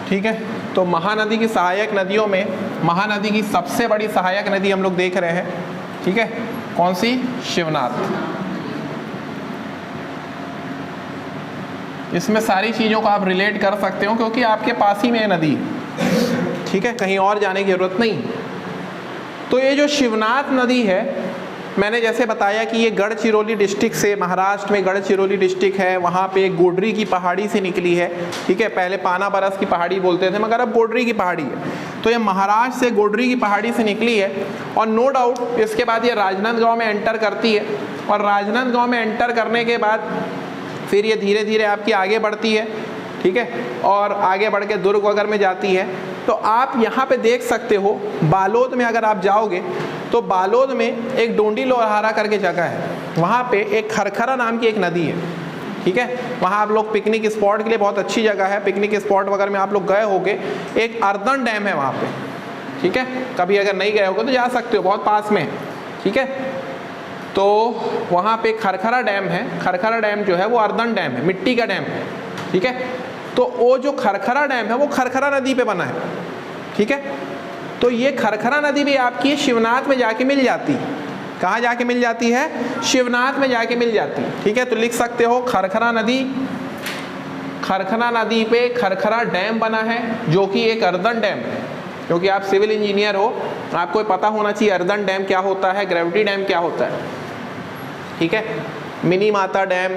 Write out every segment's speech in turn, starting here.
ठीक है, तो महानदी की सहायक नदियों में महानदी की सबसे बड़ी सहायक नदी हम लोग देख रहे हैं, ठीक है, कौन सी? शिवनाथ। इसमें सारी चीज़ों को आप रिलेट कर सकते हो क्योंकि आपके पास ही में है नदी, ठीक है, कहीं और जाने की जरूरत नहीं। तो ये जो शिवनाथ नदी है, मैंने जैसे बताया कि ये गढ़चिरौली डिस्ट्रिक्ट से, महाराष्ट्र में गढ़चिरौली डिस्ट्रिक्ट है, वहाँ पे गोडरी की पहाड़ी से निकली है, ठीक है। पहले पाना बरस की पहाड़ी बोलते थे मगर अब गोडरी की पहाड़ी है। तो ये महाराष्ट्र से गोडरी की पहाड़ी से निकली है और नो डाउट इसके बाद ये राजनांदगांव में एंटर करती है और राजनांदगांव में एंटर करने के बाद फिर ये धीरे धीरे आपकी आगे बढ़ती है, ठीक है, और आगे बढ़ के दुर्ग वगैरह में जाती है। तो आप यहाँ पे देख सकते हो बालोद में अगर आप जाओगे तो बालोद में एक डोंडी लोहारा करके जगह है, वहाँ पे एक खरखरा नाम की एक नदी है, ठीक है। वहाँ आप लोग पिकनिक स्पॉट के लिए बहुत अच्छी जगह है, पिकनिक स्पॉट वगैरह में आप लोग गए होगे। एक अर्दन डैम है वहाँ पे, ठीक है, कभी अगर नहीं गए होगे तो जा सकते हो, बहुत पास में है, ठीक है। तो वहाँ पे खरखरा डैम है, खरखरा डैम जो है वो अर्दन डैम है, मिट्टी का डैम है, ठीक है। तो वो जो खरखरा डैम है वो खरखरा नदी पे बना है, ठीक है। तो ये खरखरा नदी भी आपकी शिवनाथ में जाके मिल जाती है। कहाँ जाके मिल जाती है? शिवनाथ में जाके मिल जाती है, ठीक है। तो लिख सकते हो खरखरा नदी, खरखरा नदी पे खरखरा डैम बना है जो कि एक अर्दन डैम है। क्योंकि आप सिविल इंजीनियर हो, आपको पता होना चाहिए अर्दन डैम क्या होता है, ग्रेविटी डैम क्या होता है, ठीक है। मिनी माता डैम,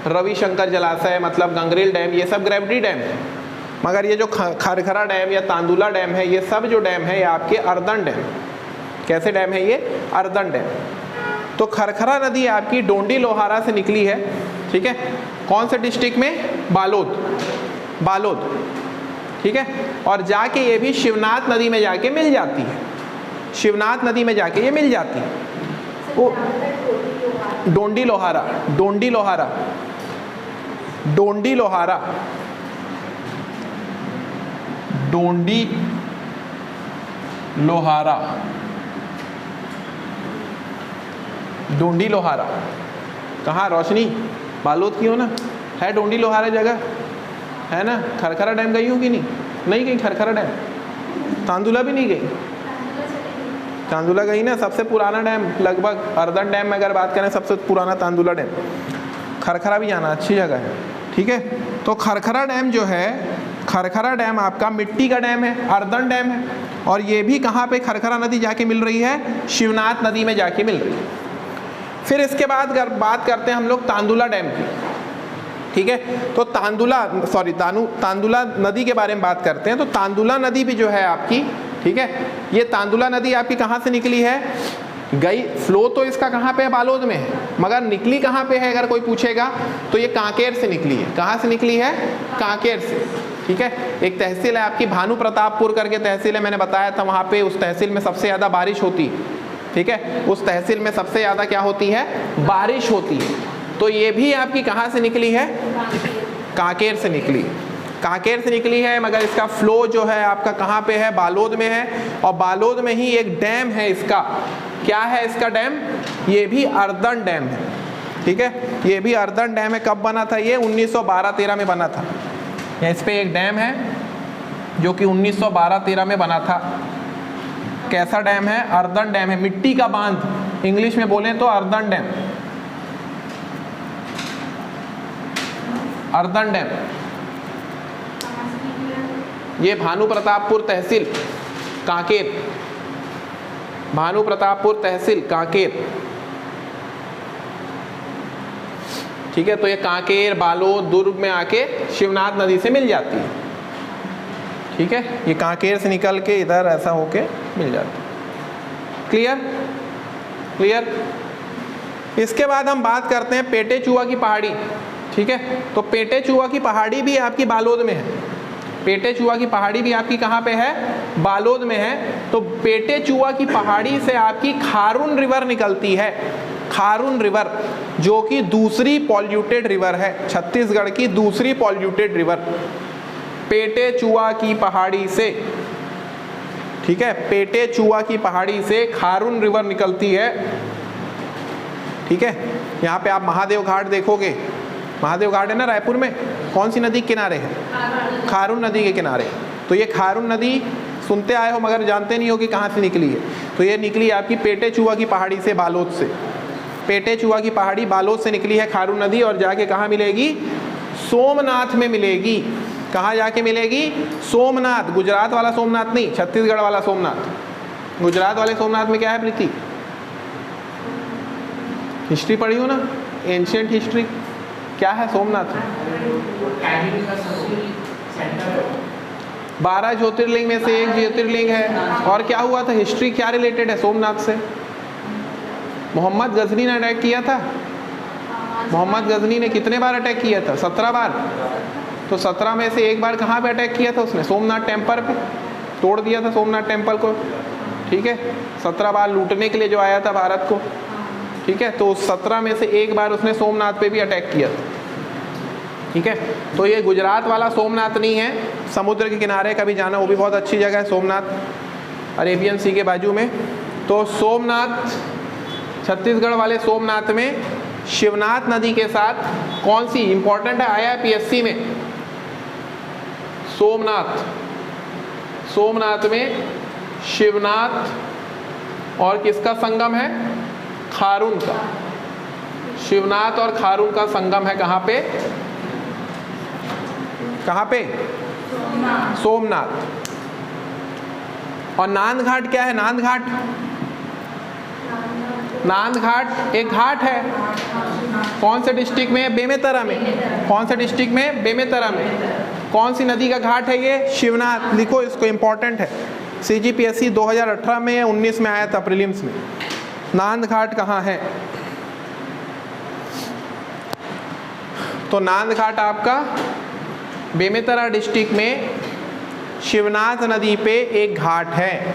रविशंकर जलाशय मतलब गंगरेल डैम, ये सब ग्रेविटी डैम है। मगर ये जो खरखरा डैम या तांदुला डैम है, ये सब जो डैम है ये आपके अर्दन डैम। कैसे डैम है ये? Earthen dam. तो खरखरा नदी आपकी डोंडी लोहारा से निकली है, ठीक है। कौन से डिस्ट्रिक्ट में? बालोद, बालोद, ठीक है। और जाके ये भी शिवनाथ नदी में जाके मिल जाती है, शिवनाथ नदी में जाके ये मिल जाती है। वो डोंडी लोहारा, डोंडी लोहारा, डोंडी लोहारा, डोंडी लोहारा, डोंडी लोहारा। कहाँ? रोशनी, बालोद की हो ना? है डोंडी लोहारा जगह, है ना? खरखरा डैम गई हो कि नहीं? नहीं गई खरखरा डैम? तांदुला भी नहीं गई? तांदुला गई ना, सबसे पुराना डैम लगभग अर्दन डैम में अगर बात करें सबसे पुराना तांदुला डैम। खरखरा भी जाना, अच्छी जगह है, ठीक है। तो खरखरा डैम जो है, खरखरा डैम आपका मिट्टी का डैम है, अर्दन डैम है। और ये भी कहाँ पे खरखरा नदी जाके मिल रही है? शिवनाथ नदी में जाके मिल रही है। फिर इसके बाद बात करते हैं हम लोग तांदुला डैम की, ठीक है। तो तांदुला नदी के बारे में बात करते हैं। तो तांदुला नदी भी जो है आपकी, ठीक है, ये तांदुला नदी आपकी कहाँ से निकली है? गई, फ्लो तो इसका कहाँ पे है? बालोद में है, मगर निकली कहाँ पे है अगर कोई पूछेगा तो ये कांकेर से निकली है। कहाँ से निकली है? कांकेर से, ठीक है। एक तहसील है आपकी भानु प्रतापपुर करके तहसील है, मैंने बताया था वहाँ पे उस तहसील में सबसे ज़्यादा बारिश होती है, ठीक है। उस तहसील में सबसे ज़्यादा क्या होती है? बारिश होती है। तो ये भी आपकी कहाँ से निकली है? कांकेर से निकली, कांकेर से निकली है। मगर इसका फ्लो जो है आपका कहाँ पे है? बालोद में है। और बालोद में ही एक डैम है इसका, क्या है इसका डैम? ये भी अर्दन डैम है, ठीक है। ये भी अर्दन डैम है। कब बना था ये? 1912-13 में बना था। इस पे एक डैम है जो कि 1912-13 में बना था। कैसा डैम है? अर्दन डैम है, मिट्टी का बांध, इंग्लिश में बोलें तो अर्दन डैम, अर्दन डैम। ये भानु प्रतापपुर तहसील कांकेर, भानु प्रतापपुर तहसील कांकेर, ठीक है। तो ये कांकेर, बालोद, दुर्ग में आके शिवनाथ नदी से मिल जाती है, ठीक है। ये कांकेर से निकल के इधर ऐसा होके मिल जाती है। क्लियर? क्लियर? इसके बाद हम बात करते हैं पेटे चुआ की पहाड़ी, ठीक है। तो पेटे चुआ की पहाड़ी भी आपकी बालोद में है। पेटे चुआ की पहाड़ी भी आपकी कहाँ पे है? बालोद में है। तो पेटे चुआ की पहाड़ी से आपकी खारून रिवर निकलती है, खारून रिवर, जो कि दूसरी पॉल्यूटेड रिवर है, छत्तीसगढ़ की दूसरी पॉल्यूटेड रिवर। पेटे चुआ की पहाड़ी से, ठीक है, पेटे चुआ की पहाड़ी से खारून रिवर निकलती है, ठीक है। यहाँ पे आप महादेव घाट देखोगे, महादेव घाट है ना रायपुर में, कौन सी नदी के किनारे है? खारून नदी के किनारे, तो ये खारून नदी सुनते आए हो मगर जानते नहीं हो कि कहाँ से निकली है। तो ये निकली आपकी पेटे चुआ की पहाड़ी से, बालोद से। पेटे चुआ की पहाड़ी बालोद से निकली है खारून नदी और जाके कहाँ मिलेगी? सोमनाथ में मिलेगी। कहाँ जाके मिलेगी? सोमनाथ। गुजरात वाला सोमनाथ नहीं, छत्तीसगढ़ वाला सोमनाथ। गुजरात वाले सोमनाथ में क्या है प्रीति? हिस्ट्री पढ़ी हो ना, एंशिएंट हिस्ट्री। क्या है सोमनाथ? 12 ज्योतिर्लिंग में से एक ज्योतिर्लिंग है। और क्या हुआ था? हिस्ट्री क्या रिलेटेड है सोमनाथ से? मोहम्मद गजनी ने अटैक किया था। मोहम्मद गजनी ने कितने बार अटैक किया था? 17 बार। तो 17 में से एक बार कहाँ पे अटैक किया था उसने? सोमनाथ टेम्पल पे। तोड़ दिया था सोमनाथ टेम्पल को, ठीक है। 17 बार लूटने के लिए जो आया था भारत को, ठीक है। तो 17 में से एक बार उसने सोमनाथ पे भी अटैक किया था, ठीक है। तो ये गुजरात वाला सोमनाथ नहीं है, समुद्र के किनारे का भी जाना, वो भी बहुत अच्छी जगह है सोमनाथ, अरेबियन सी के बाजू में। तो सोमनाथ, छत्तीसगढ़ वाले सोमनाथ में शिवनाथ नदी के साथ कौन सी इंपॉर्टेंट है, आया है पीएससी में? सोमनाथ। सोमनाथ में शिवनाथ और किसका संगम है? खारून का। शिवनाथ और खारून का संगम है कहाँ पे? कहाँ पे? सोमनाथ। और नांद घाट क्या है? नांद घाट, नांद घाट एक घाट है। कौन से डिस्ट्रिक्ट में? बेमेतरा में। कौन से डिस्ट्रिक्ट में? बेमेतरा में। कौन सी नदी का घाट है ये? शिवनाथ। लिखो इसको, इंपॉर्टेंट है। सीजीपीएससी 2018 में या 19 में आया था प्रीलिम्स में। नांद घाट कहाँ है? तो नांद घाट आपका बेमेतरा डिस्ट्रिक्ट में शिवनाथ नदी पे एक घाट है।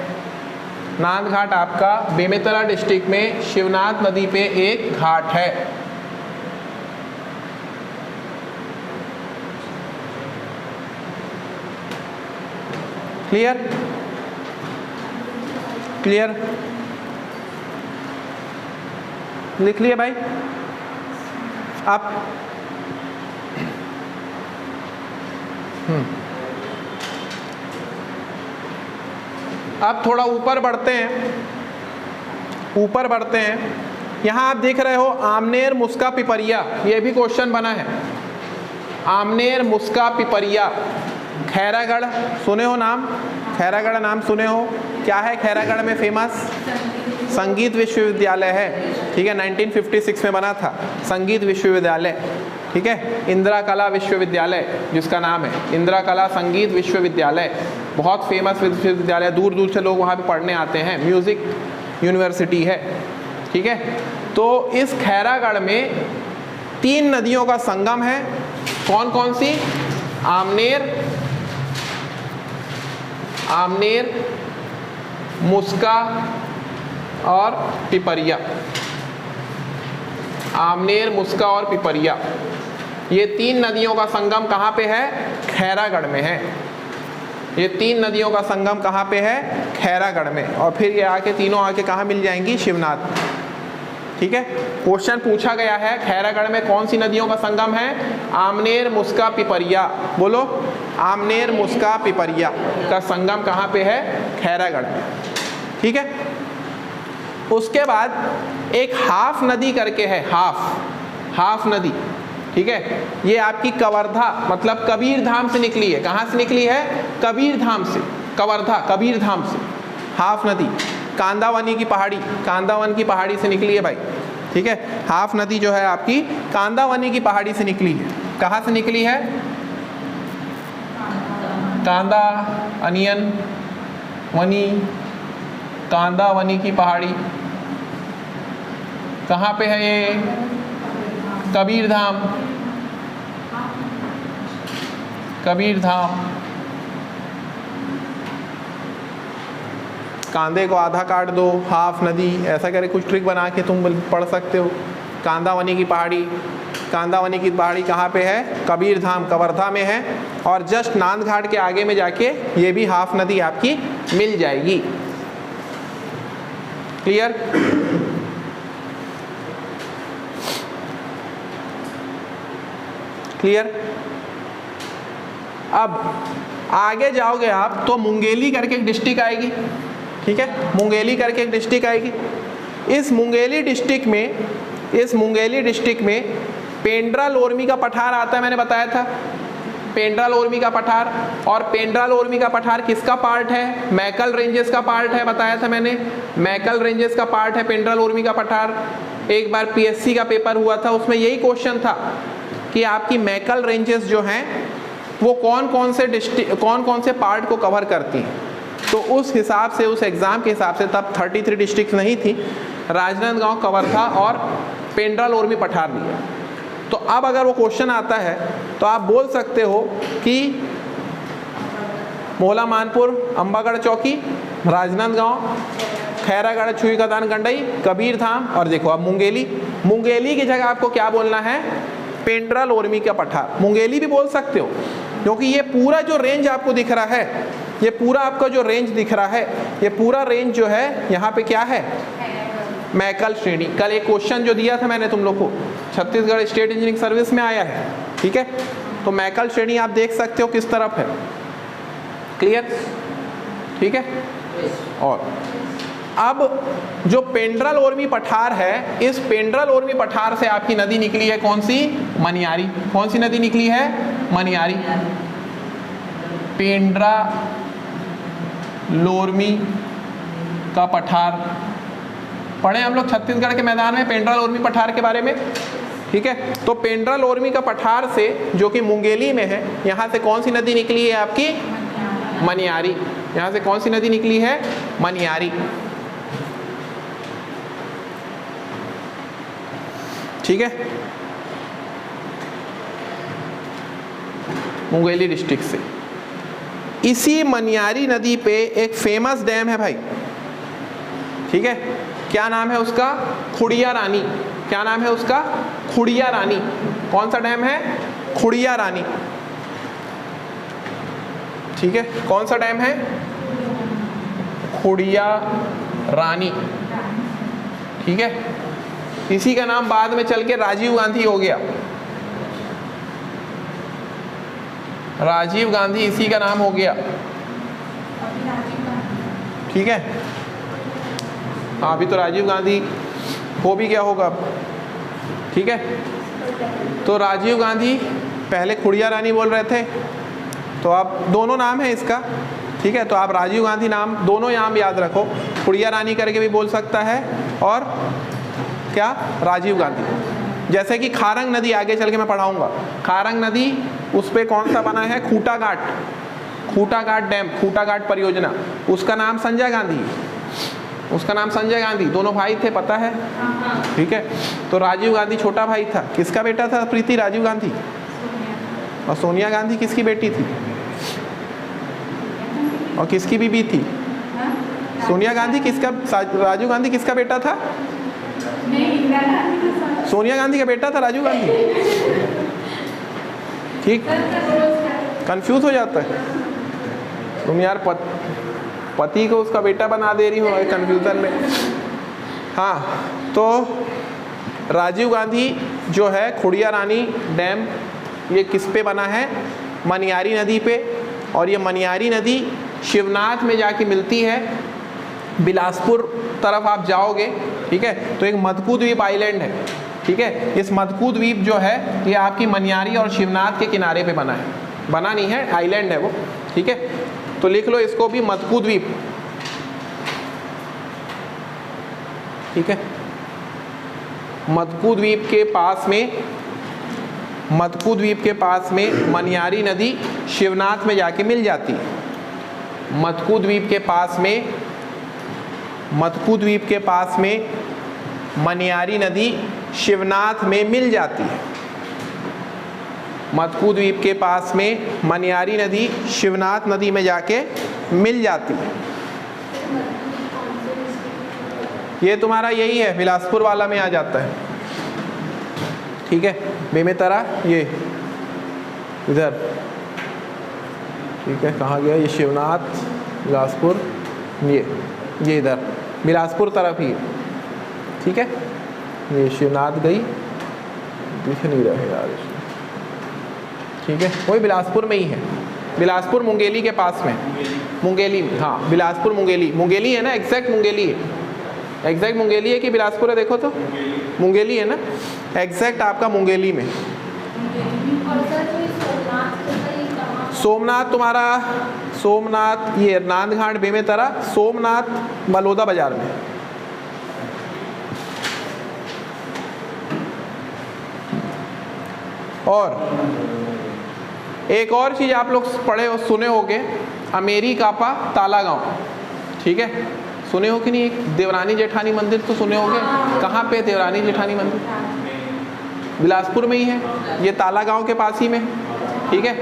नांद घाट आपका बेमेतरा डिस्ट्रिक्ट में शिवनाथ नदी पे एक घाट है। क्लियर? क्लियर? लिख लिए भाई? आप अब थोड़ा ऊपर बढ़ते हैं, ऊपर बढ़ते हैं। यहाँ आप देख रहे हो आमनेर मुस्का पिपरिया, ये भी क्वेश्चन बना है। आमनेर मुस्का पिपरिया, खैरागढ़ सुने हो नाम? खैरागढ़ नाम सुने हो? क्या है खैरागढ़ में फेमस? संगीत विश्वविद्यालय है, ठीक है। 1956 में बना था संगीत विश्वविद्यालय, ठीक है। इंदिरा कला विश्वविद्यालय जिसका नाम है, इंदिरा कला संगीत विश्वविद्यालय, बहुत फेमस विश्वविद्यालय, दूर दूर से लोग वहाँ पे पढ़ने आते हैं, म्यूज़िक यूनिवर्सिटी है, ठीक है। तो इस खैरागढ़ में 3 नदियों का संगम है। कौन कौन सी? आमनेर, आमनेर, मुस्का और पिपरिया। आमनेर, मुस्का और पिपरिया, ये 3 नदियों का संगम कहाँ पे है? खैरागढ़ में है। ये 3 नदियों का संगम कहाँ पे है? खैरागढ़ में। और फिर ये आके तीनों आके कहाँ मिल जाएंगी? शिवनाथ, ठीक है। क्वेश्चन पूछा गया है खैरागढ़ में कौन सी नदियों का संगम है? आमनेर, मुस्का, पिपरिया। बोलो, आमनेर, मुस्का, पिपरिया का संगम कहाँ पे है? खैरागढ़ में, ठीक है। उसके बाद एक हाफ नदी करके है, हाफ नदी, ठीक है। ये आपकी कवर्धा मतलब कबीर धाम से निकली है। कहाँ से निकली है? कबीर धाम से, कवर्धा कबीर धाम से हाफ नदी। कांदावनी की पहाड़ी, कांदावन की पहाड़ी से निकली है भाई, ठीक है। हाफ नदी जो है आपकी कांदावनी की पहाड़ी से निकली है। कहाँ से निकली है? कांदा अनियन वनी, कांदावनी की पहाड़ी कहाँ पे है? ये कबीर धाम, कबीर धाम। कांदे को आधा काट दो, हाफ नदी, ऐसा करे कुछ ट्रिक बना के तुम पढ़ सकते हो। कांदावनी की पहाड़ी, कांदावनी की पहाड़ी कहाँ पे है? कबीर धाम, कवर्धा में है। और जस्ट नांद घाट के आगे में जाके ये भी हाफ नदी आपकी मिल जाएगी। क्लियर? क्लियर? अब आगे जाओगे आप तो मुंगेली करके एक डिस्ट्रिक्ट आएगी, ठीक है, मुंगेली करके एक डिस्ट्रिक्ट आएगी। इस मुंगेली डिस्ट्रिक्ट में पेंड्रा लोरमी का पठार आता है, मैंने बताया था पेंड्रा लोरमी का पठार। और पेंड्रा लोरमी का पठार किसका पार्ट है? मैकल रेंजेस का पार्ट है, बताया था मैंने, मैकल रेंजेस का पार्ट है पेंड्रा लोरमी का पठार। एक बार पीएससी का पेपर हुआ था, उसमें यही क्वेश्चन था कि आपकी मैकल रेंजेस जो हैं वो कौन कौन से पार्ट को कवर करती हैं। तो उस हिसाब से, उस एग्ज़ाम के हिसाब से तब 33 डिस्ट्रिक्ट नहीं थी, राजनांदगांव कवर था और पेंड्रा लोरमी पठार दिया। तो अब अगर वो क्वेश्चन आता है तो आप बोल सकते हो कि मोहला मानपुर, अंबागढ़ चौकी, राजनांदगांव, खैरागढ़, छुईकतान, गंडई, कबीर धाम और देखो अब मुंगेली। मुंगेली की जगह आपको क्या बोलना है? पेंड्रा लोरमी का पठार। मुंगेली भी बोल सकते हो क्योंकि ये पूरा जो रेंज आपको दिख रहा है, ये पूरा आपका जो रेंज दिख रहा है, ये पूरा रेंज जो है यहाँ पे क्या है? मैकल श्रेणी। कल एक क्वेश्चन जो दिया था मैंने तुम लोग को, छत्तीसगढ़ स्टेट इंजीनियरिंग सर्विस में आया है, ठीक है। तो मैकल श्रेणी आप देख सकते हो किस तरफ है, क्लियर, ठीक है। और अब जो पेंड्रा लोरमी पठार है, इस पेंड्रा लोरमी पठार से आपकी नदी निकली है कौन सी? मनियारी। कौन सी नदी निकली है? मनियारी। पेंड्रा लोरमी का पठार पढ़े हम लोग छत्तीसगढ़ के मैदान में पेंड्रा लोरमी पठार के बारे में, ठीक है। तो पेंड्रा लोरमी का पठार से जो कि मुंगेली में है, यहाँ से कौन सी नदी निकली है आपकी? मनियारी। यहाँ से कौन सी नदी निकली है? मनियारी, ठीक है, मुंगेली डिस्ट्रिक्ट से। इसी मनियारी नदी पे एक फेमस डैम है भाई, ठीक है। क्या नाम है उसका? खुड़िया रानी। क्या नाम है उसका? खुड़िया रानी। कौन सा डैम है? खुड़िया रानी, ठीक है। कौन सा डैम है? खुड़िया रानी, ठीक है। इसी का नाम बाद में चल के राजीव गांधी हो गया। राजीव गांधी इसी का नाम हो गया, ठीक है। हाँ, अभी तो राजीव गांधी हो भी गया होगा, ठीक है। तो राजीव गांधी पहले खुड़िया रानी बोल रहे थे, तो आप दोनों नाम है इसका, ठीक है। तो आप राजीव गांधी नाम दोनों नाम याद रखो, खुड़िया रानी करके भी बोल सकता है और क्या? राजीव गांधी। जैसे कि खारंग नदी आगे चल के मैं पढ़ाऊंगा, खारंग नदी उस पर कौन सा बना है? खूटाघाट, खूटाघाट डैम, खूटाघाट परियोजना, उसका नाम संजय गांधी, उसका नाम संजय गांधी। दोनों भाई थे, पता है, ठीक है। तो राजीव गांधी छोटा भाई था। किसका बेटा था प्रीति? राजीव गांधी। और सोनिया गांधी किसकी बेटी थी? और किसकी बीबी थी? सोनिया गांधी किसका, राजीव गांधी किसका बेटा था? सोनिया गांधी का बेटा था राजीव गांधी, ठीक। कंफ्यूज हो जाता है तुम यार, पति को उसका बेटा बना दे रही हो कंफ्यूजन में। हाँ, तो राजीव गांधी जो है खुड़िया रानी डैम, ये किस पे बना है? मनियारी नदी पे। और ये मनियारी नदी शिवनाथ में जाके मिलती है, बिलासपुर तरफ आप जाओगे, ठीक है। तो एक मधकू द्वीप आइलैंड है, ठीक है। इस मधकू द्वीप जो है ये आपकी मनियारी और शिवनाथ के किनारे पे बना है, बना नहीं है, आइलैंड है वो, ठीक है। तो लिख लो इसको भी, मधकू द्वीप, ठीक है। मधकू द्वीप के पास में, मधकू द्वीप के पास में मनियारी नदी शिवनाथ में जाके मिल जाती है। मधकू द्वीप के पास में, मधकू द्वीप के पास में मनियारी नदी शिवनाथ में मिल जाती है। मधकू द्वीप के पास में मनियारी नदी शिवनाथ नदी में जाके मिल जाती है। ये तुम्हारा यही है, बिलासपुर वाला में आ जाता है, ठीक है। बेमेतरा ये इधर, ठीक है। कहाँ गया ये? शिवनाथ, बिलासपुर, ये इधर बिलासपुर तरफ ही, ठीक है। ये शिवनाथ गई, दिख नहीं रहे यार, ठीक है, वही बिलासपुर में ही है, बिलासपुर मुंगेली के पास में, मुंगेली में, हाँ बिलासपुर मुंगेली, मुंगेली है ना, एग्जैक्ट मुंगेली है, एग्जैक्ट मुंगेली है कि बिलासपुर है, देखो तो मुंगेली है ना, एग्जैक्ट आपका मुंगेली में। सोमनाथ तुम्हारा, सोमनाथ ये नांदघाट बेमेतरा, सोमनाथ बलौदा बाजार में। और एक और चीज़ आप लोग पढ़े और सुने होंगे, अमेरिकापा ताला गांव, ठीक है, सुने हो कि नहीं? एक देवरानी जेठानी मंदिर तो सुने होंगे। कहाँ पे देवरानी जेठानी मंदिर? बिलासपुर में ही है, ये ताला गांव के पास ही में, ठीक है।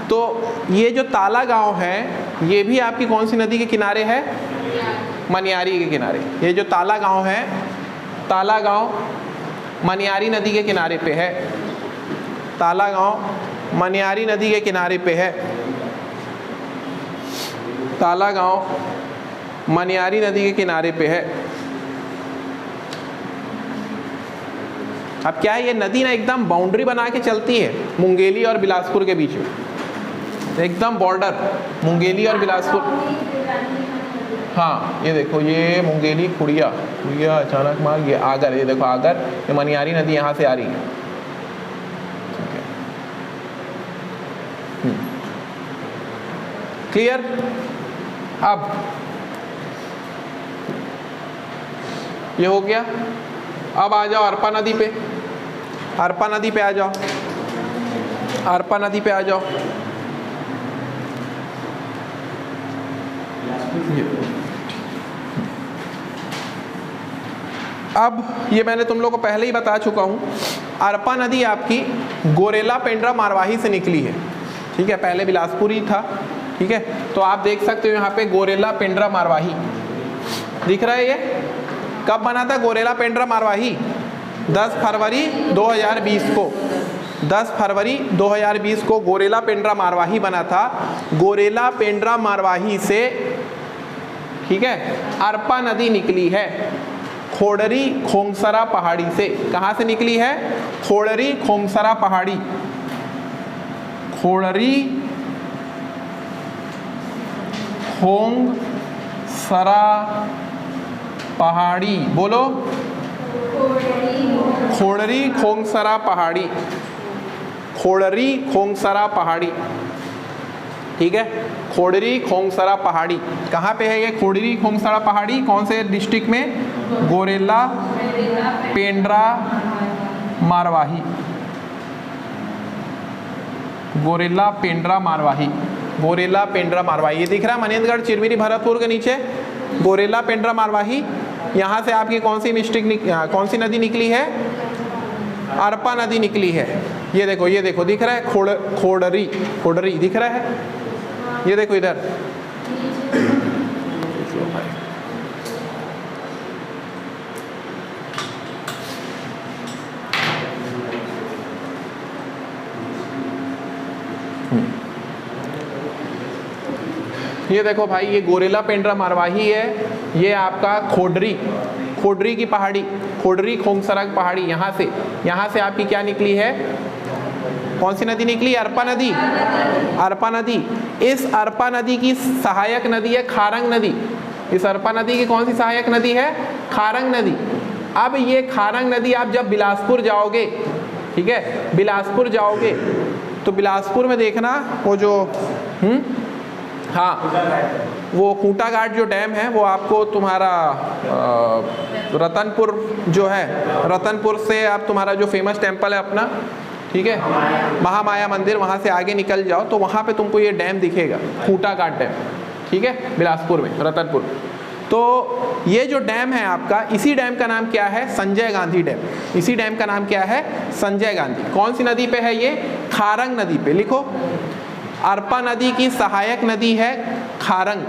तो ये जो ताला गांव है ये भी आपकी कौन सी नदी के किनारे है? मनियारी के किनारे। ये जो ताला गांव है, ताला गांव मनियारी नदी के किनारे पे है, ताला गांव मनियारी नदी के किनारे पे है, ताला गांव मनियारी नदी के किनारे पे है। अब क्या है, ये नदी ना एकदम बाउंड्री बना के चलती है मुंगेली और बिलासपुर के बीच में, एकदम बॉर्डर मुंगेली और बिलासपुर। हाँ ये देखो, ये मुंगेली खुड़िया, खुड़िया अचानक मार्ग, ये आगर, ये देखो आगर, ये मनियारी नदी यहाँ से आ रही है। क्लियर? अब ये हो गया। अब आ जाओ अरपा नदी पे, अरपा नदी पे आ जाओ, अरपा नदी पे आ जाओ। अब ये मैंने तुम लोग को पहले ही बता चुका हूँ, अरपा नदी आपकी गोरेला पेंड्रा मारवाही से निकली है, ठीक है, पहले बिलासपुर ही था, ठीक है। तो आप देख सकते हो यहाँ पे गोरेला पेंड्रा मारवाही दिख रहा है। ये कब बना था गोरेला पेंड्रा मारवाही? 10 फरवरी 2020 को, 10 फरवरी 2020 को गोरेला पेंड्रा मारवाही बना था। गोरेला पेंड्रा मारवाही से, ठीक है, अरपा नदी निकली है खोड़री खोंगसरा पहाड़ी से। कहाँ से निकली है? खोड़री खोंगसरा पहाड़ी, खोड़री खोंगसरा पहाड़ी, बोलो, खोड़री खोंगसरा पहाड़ी, खोड़री खोंगसरा पहाड़ी, ठीक है, खोड़री खोंगसरा पहाड़ी। कहाँ पे है ये खोड़री खोंगसरा पहाड़ी? कौन से डिस्ट्रिक्ट में? गोरेला पेंड्रा मारवाही, गोरेला पेंड्रा मारवाही, गोरेला पेंड्रा मारवाही। ये दिख रहा है मनेंद्रगढ़ चिरमिरी भरतपुर के नीचे, गोरेला पेंड्रा मारवाही। यहाँ से आपकी कौन सी कौन सी नदी निकली है? अरपा नदी निकली है। ये देखो, ये देखो, दिख रहा है खोड़री, खोड़री दिख रहा है, ये देखो इधर। ये देखो भाई, ये गोरेला पेंड्रा मारवाही है, ये आपका खोड़री, खोड़री की पहाड़ी, खोड़री खोंगसरा की पहाड़ी, यहाँ से आपकी क्या निकली है? कौन सी नदी निकली? अरपा नदी, अरपा नदी। इस अरपा नदी की सहायक नदी है खारंग नदी। इस अरपा नदी की कौन सी सहायक नदी है? खारंग नदी। अब ये खारंग नदी आप जब बिलासपुर जाओगे, ठीक है, बिलासपुर जाओगे तो बिलासपुर में देखना वो जो हाँ, वो खूंटा घाट जो डैम है वो आपको तुम्हारा रतनपुर जो है, रतनपुर से आप तुम्हारा जो फेमस टेम्पल है अपना, ठीक है, महामाया मंदिर, वहाँ से आगे निकल जाओ तो वहाँ पे तुमको ये डैम दिखेगा, खूंटा घाट डैम, ठीक है, बिलासपुर में, रतनपुर। तो ये जो डैम है आपका, इसी डैम का नाम क्या है? संजय गांधी डैम। इसी डैम का नाम क्या है? संजय गांधी। कौन सी नदी पे है ये? खारंग नदी पे। लिखो, अरपा नदी की सहायक नदी है खारंग,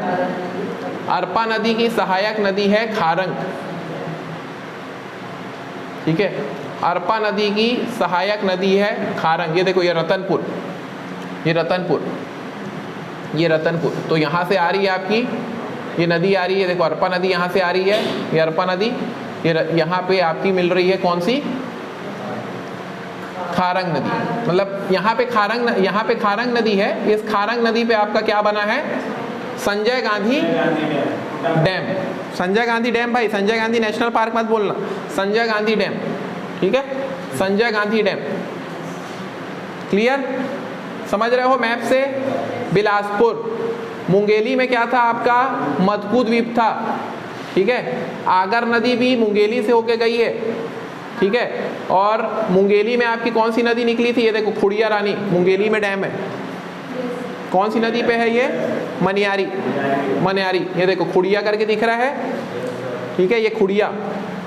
अरपा नदी की सहायक नदी है खारंग, ठीक है, अरपा नदी की सहायक नदी है खारंग। ये देखो, ये रतनपुर, ये रतनपुर, ये रतनपुर। तो यहाँ से आ रही है आपकी ये नदी आ रही है, देखो अरपा नदी यहाँ से आ रही है, ये अरपा नदी, ये यहाँ पे आपकी मिल रही है कौन सी? खारंग नदी। मतलब यहाँ पे खारंग नदी है, इस खारंग नदी पे आपका क्या बना है, संजय गांधी डैम। संजय गांधी डैम भाई, संजय गांधी नेशनल पार्क मत बोलना, संजय गांधी डैम, ठीक है, संजय गांधी डैम। क्लियर, समझ रहे हो मैप से। बिलासपुर, मुंगेली में क्या था आपका, मधकू द्वीप था, ठीक है। आगर नदी भी मुंगेली से होके गई है, ठीक है। और मुंगेली में आपकी कौन सी नदी निकली थी, ये देखो खुड़िया रानी, मुंगेली में डैम है। कौन सी नदी पे है ये, मनियारी, मनियारी, ये देखो खुड़िया करके दिख रहा है, ठीक है, ये खुड़िया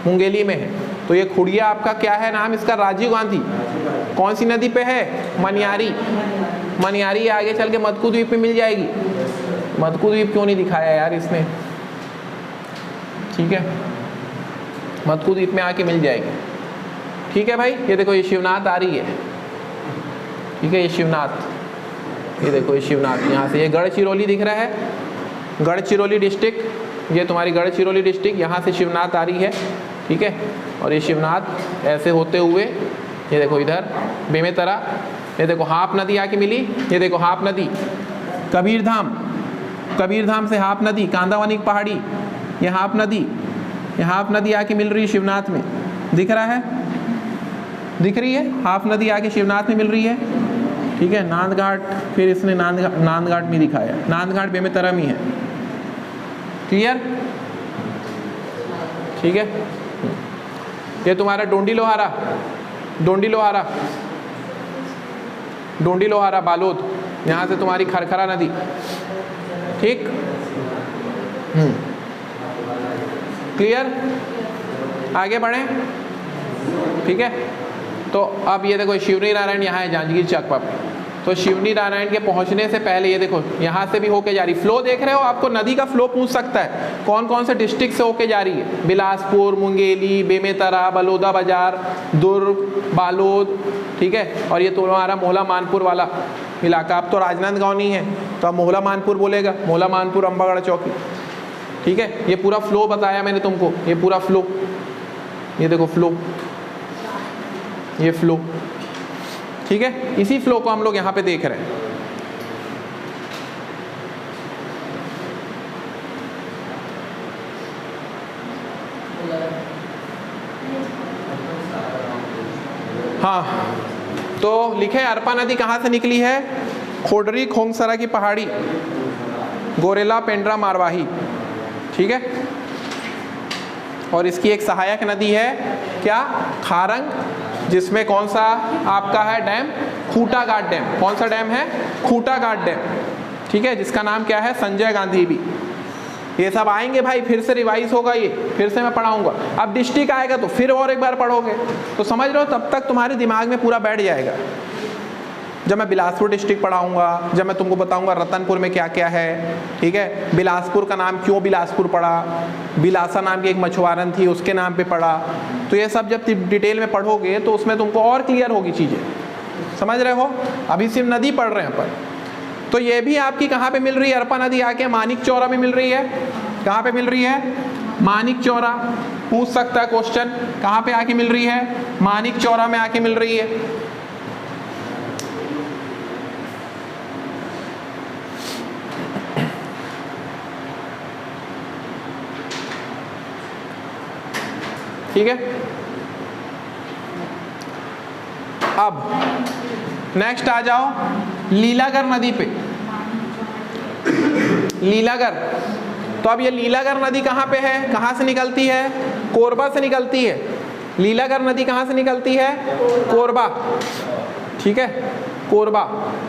मुंगेली में है। तो ये खुड़िया आपका क्या है नाम इसका, राजीव गांधी। कौन सी नदी पे है, मनियारी, मनियारी आगे चल के मधकू द्वीप में मिल जाएगी। मधकू द्वीप क्यों नहीं दिखाया यार इसने, ठीक है, मधकू द्वीप में आके मिल जाएगी, ठीक है भाई। ये देखो ये शिवनाथ आ रही है, ठीक है, ये शिवनाथ, ये देखो ये शिवनाथ, यहाँ से ये गढ़चिरौली दिख रहा है, गढ़चिरौली डिस्ट्रिक्ट, ये तुम्हारी गढ़चिरौली डिस्ट्रिक्ट, यहाँ से शिवनाथ आ रही है, ठीक है। और ये शिवनाथ ऐसे होते हुए ये देखो इधर बेमेतरा, ये देखो हाप नदी आके मिली, ये देखो हाप नदी, कबीरधाम, कबीरधाम से हाप नदी, कांदावनी की पहाड़ी, ये हाप नदी, ये हाप नदी आके मिल रही है शिवनाथ में, दिख रहा है, दिख रही है, हाप नदी आके शिवनाथ में मिल रही है, ठीक है। नांदघाट, फिर इसने नांदघाट में दिखाया, नांदघाट बेमेतरा में है, क्लियर, ठीक है। ये तुम्हारा डोंडी लोहारा, डोंडी लोहारा, डोंडी लोहारा बालोद, यहाँ से तुम्हारी खरखरा नदी, ठीक, क्लियर, आगे बढ़ें, ठीक है। तो अब ये देखो शिवनी नारायण यहाँ है जांजगीर चाकपा पे, तो शिवनी नारायण के पहुँचने से पहले ये देखो यहाँ से भी होके जा रही, फ्लो देख रहे हो, आपको नदी का फ्लो पूछ सकता है, कौन कौन से डिस्ट्रिक्ट से होके जा रही है, बिलासपुर, मुंगेली, बेमेतरा, बलौदा बाजार, दुर्ग, बालोद, ठीक है। और ये तुम्हारा मोहला मानपुर वाला इलाका, अब तो राजनांदगांव नहीं है तो अब मोहला मानपुर बोलेगा, मोहला मानपुर, अम्बागढ़ चौकी, ठीक है। ये पूरा फ्लो बताया मैंने तुमको, ये पूरा फ्लो, ये देखो फ्लो, ये फ्लो, ठीक है। इसी फ्लो को हम लोग यहाँ पे देख रहे हैं। हाँ, तो लिखे अरपा नदी कहाँ से निकली है, खोडरी खोंगसरा की पहाड़ी, गोरेला पेंड्रा मारवाही, ठीक है। और इसकी एक सहायक नदी है क्या, खारंग, जिसमें कौन सा आपका है डैम, खूटा घाट डैम। कौन सा डैम है, खूटा घाट डैम, ठीक है, जिसका नाम क्या है, संजय गांधी भी। ये सब आएंगे भाई, फिर से रिवाइज होगा, ये फिर से मैं पढ़ाऊंगा। अब डिस्ट्रिक्ट आएगा तो फिर और एक बार पढ़ोगे, तो समझ लो तब तक तुम्हारे दिमाग में पूरा बैठ जाएगा। जब मैं बिलासपुर डिस्ट्रिक्ट पढ़ाऊंगा, जब मैं तुमको बताऊंगा रतनपुर में क्या क्या है, ठीक है, बिलासपुर का नाम क्यों बिलासपुर पड़ा, बिलासा नाम की एक मछुआरन थी उसके नाम पे पड़ा, तो ये सब जब डिटेल में पढ़ोगे तो उसमें तुमको और क्लियर होगी चीज़ें, समझ रहे हो। अभी सिर्फ नदी पढ़ रहे हैं अपन। तो ये भी आपकी कहाँ पे मिल रही है, अरपा नदी आके मानिक चौरा में मिल रही है। कहाँ पे मिल रही है, मानिक चौरा, पूछ सकता है क्वेश्चन, कहाँ पे आके मिल रही है, मानिक चौरा में आके मिल रही है। ठीक है। अब नेक्स्ट आ जाओ लीलागर नदी पे। लीलागर, तो अब ये लीलागर नदी कहाँ पे है, कहाँ से निकलती है, कोरबा से निकलती है। लीलागर नदी कहाँ से निकलती है, कोरबा, ठीक है, कोरबा।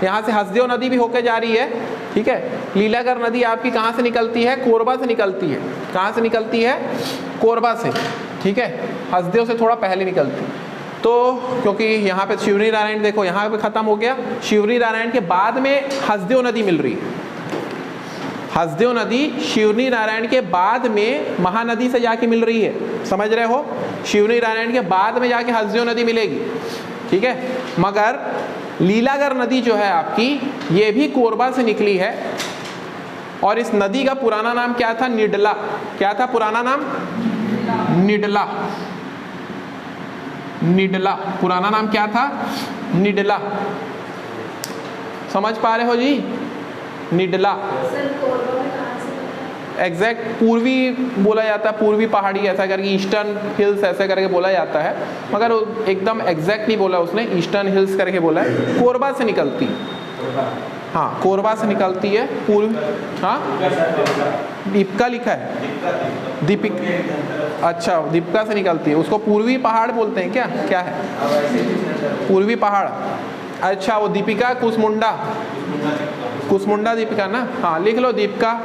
यहाँ से हसदेव नदी भी होके जा रही है, ठीक है। लीलागर नदी आपकी कहाँ से निकलती है, कोरबा से निकलती है। कहाँ से निकलती है, कोरबा से, ठीक है, हसदेव से थोड़ा पहले निकलती। तो क्योंकि यहाँ पे शिवनी नारायण देखो यहाँ पे ख़त्म हो गया, शिवनी नारायण के बाद में हसदेव नदी मिल रही है। हसदेव नदी शिवनी नारायण के बाद में महानदी से जाके मिल रही है, समझ रहे हो। शिवनी नारायण के बाद में जाके हसदेव नदी मिलेगी, ठीक है। मगर लीलागर नदी जो है आपकी, ये भी कोरबा से निकली है। और इस नदी का पुराना नाम क्या था, निडला। क्या था पुराना नाम, निडला। निडला, पुराना नाम क्या था? निडला। समझ पा रहे हो जी? निडला एग्जैक्ट पूर्वी बोला जाता है, पूर्वी पहाड़ी ऐसा करके, ईस्टर्न हिल्स ऐसे करके बोला जाता है, मगर एकदम एग्जैक्ट नहीं बोला उसने, ईस्टर्न हिल्स करके बोला है। कोरबा से निकलती, हाँ कोरबा से निकलती है पूर्व, हाँ दीपिका लिखा है, दीपिक, अच्छा दीपिका से निकलती है, उसको पूर्वी पहाड़ बोलते हैं क्या? क्या है पूर्वी पहाड़? अच्छा वो दीपिका कुसमुंडा, कुसमुंडा दीपिका ना, हाँ लिख लो दीपिका।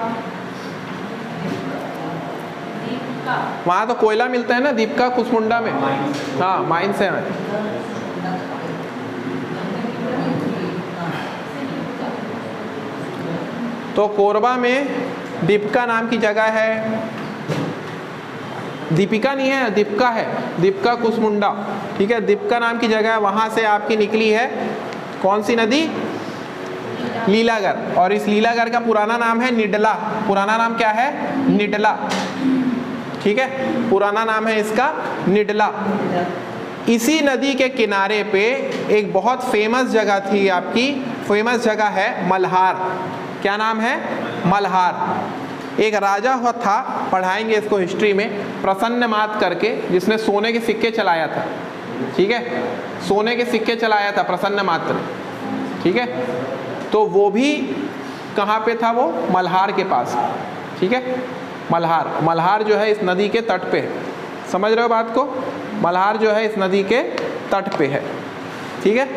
वहाँ तो कोयला मिलता है ना दीपिका कुसमुंडा में, हाँ माइन से है। तो कोरबा में दीपिका नाम की जगह है, दीपिका नहीं है दीपिका है, दीपिका कुसमुंडा, ठीक है, दीपिका नाम की जगह है, वहाँ से आपकी निकली है कौन सी नदी? लीलागर। और इस लीलागर का पुराना नाम है निडला, पुराना नाम क्या है? निडला, ठीक है, पुराना नाम है इसका निडला। इसी नदी के किनारे पे एक बहुत फेमस जगह थी आपकी, फेमस जगह है मल्हार। क्या नाम है? मल्हार। एक राजा हुआ था, पढ़ाएंगे इसको हिस्ट्री में, प्रसन्नमात करके, जिसने सोने के सिक्के चलाया था, ठीक है, सोने के सिक्के चलाया था प्रसन्नमात ने, ठीक है, तो वो भी कहाँ पे था? वो मल्हार के पास, ठीक है, मल्हार, मल्हार जो है इस नदी के तट पे है, समझ रहे हो बात को? मल्हार जो है इस नदी के तट पे है, ठीक है।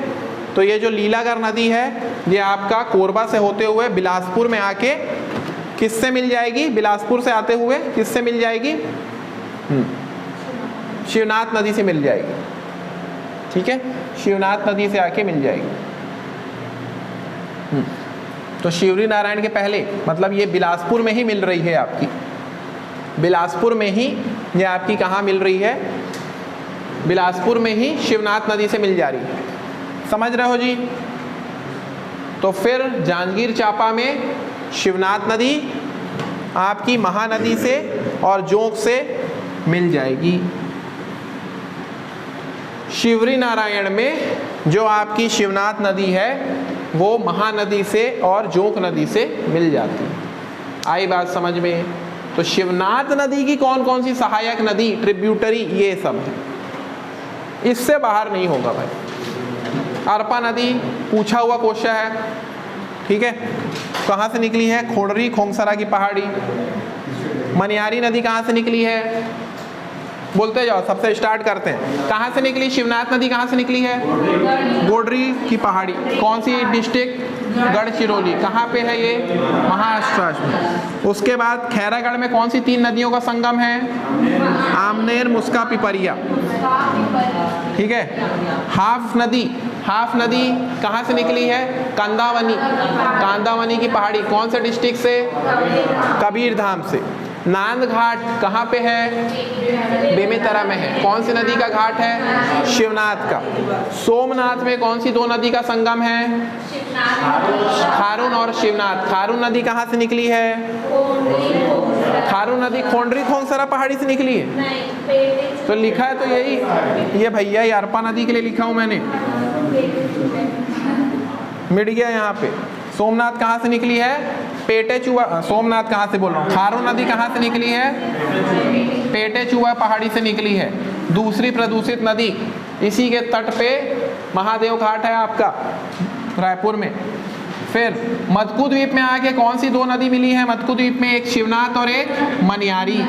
तो ये जो लीलागर नदी है ये आपका कोरबा से होते हुए बिलासपुर में आके किससे मिल जाएगी? बिलासपुर से आते हुए किससे मिल जाएगी? शिवनाथ नदी से मिल जाएगी, ठीक है, शिवनाथ नदी से आके मिल जाएगी। तो शिवरी नारायण के पहले, मतलब ये बिलासपुर में ही मिल रही है आपकी, बिलासपुर में ही ये आपकी कहाँ मिल रही है? बिलासपुर में ही शिवनाथ नदी से मिल जा रही है, समझ रहे हो जी? तो फिर जांजगीर चांपा में शिवनाथ नदी आपकी महानदी से और जोंक से मिल जाएगी। शिवरी नारायण में जो आपकी शिवनाथ नदी है वो महानदी से और जोंक नदी से मिल जाती है। आई बात समझ में? तो शिवनाथ नदी की कौन कौन सी सहायक नदी, ट्रिब्यूटरी, ये सब है, इससे बाहर नहीं होगा भाई। अरपा नदी पूछा हुआ क्वेश्चन है, ठीक है, कहाँ से निकली है? खोडरी खोंगसरा की पहाड़ी। मनियारी नदी कहाँ से निकली है? बोलते जाओ, सबसे स्टार्ट करते हैं। कहाँ से निकली शिवनाथ नदी? कहाँ से निकली है? गोडरी की पहाड़ी। कौन सी डिस्ट्रिक्ट? गढ़चिरौली। कहाँ पे है ये? महाराष्ट्र में। उसके बाद खैरागढ़ में कौन सी 3 नदियों का संगम है? आमनेर, मुस्का, पिपरिया, ठीक है। हाफ नदी, हाफ नदी कहाँ से निकली है? कांदावनी, कांदावनी की पहाड़ी। कौन से डिस्ट्रिक्ट से? कबीरधाम से। नांद घाट कहाँ पे है? बेमेतरा में है। कौन सी नदी का घाट है? शिवनाथ का। सोमनाथ में कौन सी 2 नदी का संगम है? खारून और शिवनाथ। खारून नदी कहाँ से निकली है? खारून नदी खोंडरी खोंगसरा पहाड़ी से निकली है। तो लिखा है तो यही, ये भैया ये अरपा नदी के लिए लिखा हूँ मैंने, मिट गया यहाँ पे। सोमनाथ कहाँ से निकली है? पेटे चुआ, सोमनाथ कहाँ से बोल रहा हूँ, खारून नदी कहाँ से निकली है? पेटे चुआ पहाड़ी से निकली है। दूसरी प्रदूषित नदी इसी के तट पे महादेव घाट है आपका रायपुर में। फिर मदकू द्वीप में आके कौन सी 2 नदी मिली है मदकू द्वीप में? एक शिवनाथ और एक मनियारी।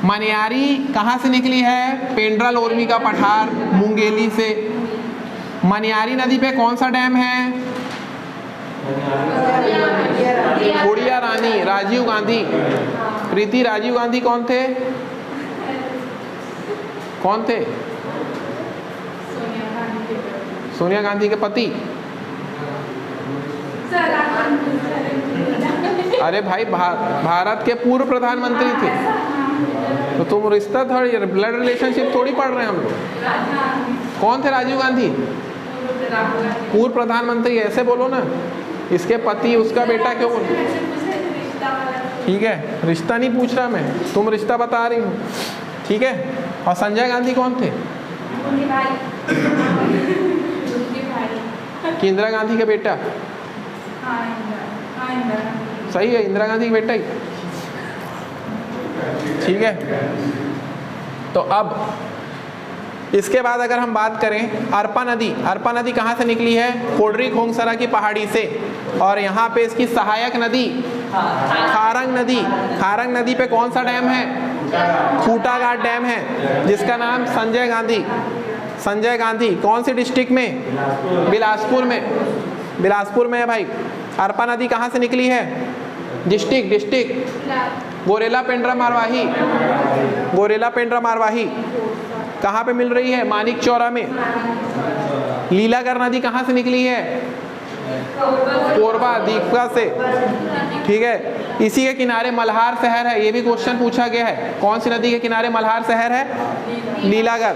मनियारी कहाँ से निकली है? पेंड्रा लोरमी का पठार मुंगेली से। मनियारी नदी पे कौन सा डैम है? खोड़िया रानी, राजीव गांधी। प्रीति, राजीव गांधी कौन थे? कौन थे? सोनिया गांधी के पति। अरे भाई भारत के पूर्व प्रधानमंत्री थे। तो तुम रिश्ता थोड़ी, ब्लड रिलेशनशिप थोड़ी पढ़ रहे हैं हम लोग। कौन थे राजीव गांधी? पूर्व प्रधानमंत्री। ऐसे बोलो ना, इसके पति, उसका बेटा क्यों बोलो? ठीक है, रिश्ता नहीं पूछ रहा मैं, तुम रिश्ता बता रही हूँ, ठीक है। और संजय गांधी कौन थे? उनके भाई कि इंदिरा गांधी का बेटा? सही है, इंदिरा गांधी का बेटा ही। ठीक है, तो अब इसके बाद अगर हम बात करें अरपा नदी कहाँ से निकली है? कोडरी खोंगसरा की पहाड़ी से। और यहाँ पे इसकी सहायक नदी खारंग नदी पे कौन सा डैम है? खूटाघाट डैम है, जिसका नाम संजय गांधी। कौन सी डिस्ट्रिक्ट में? बिलासपुर में है भाई। अरपा नदी कहाँ से निकली है? डिस्ट्रिक्ट गोरेला पेंड्रा मारवाही कहाँ पे मिल रही है? मानिक चौरा में। लीलागर नदी कहाँ से निकली है? कोरबा दीपका से। ठीक है, इसी के किनारे मल्हार शहर है, ये भी क्वेश्चन पूछा गया है। कौन सी नदी के किनारे मल्हार शहर है? लीलागर।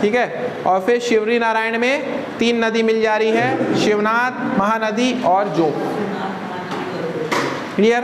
ठीक है, और फिर शिवरी नारायण में 3 नदी मिल जा रही है, शिवनाथ, महानदी और जोग। क्लियर?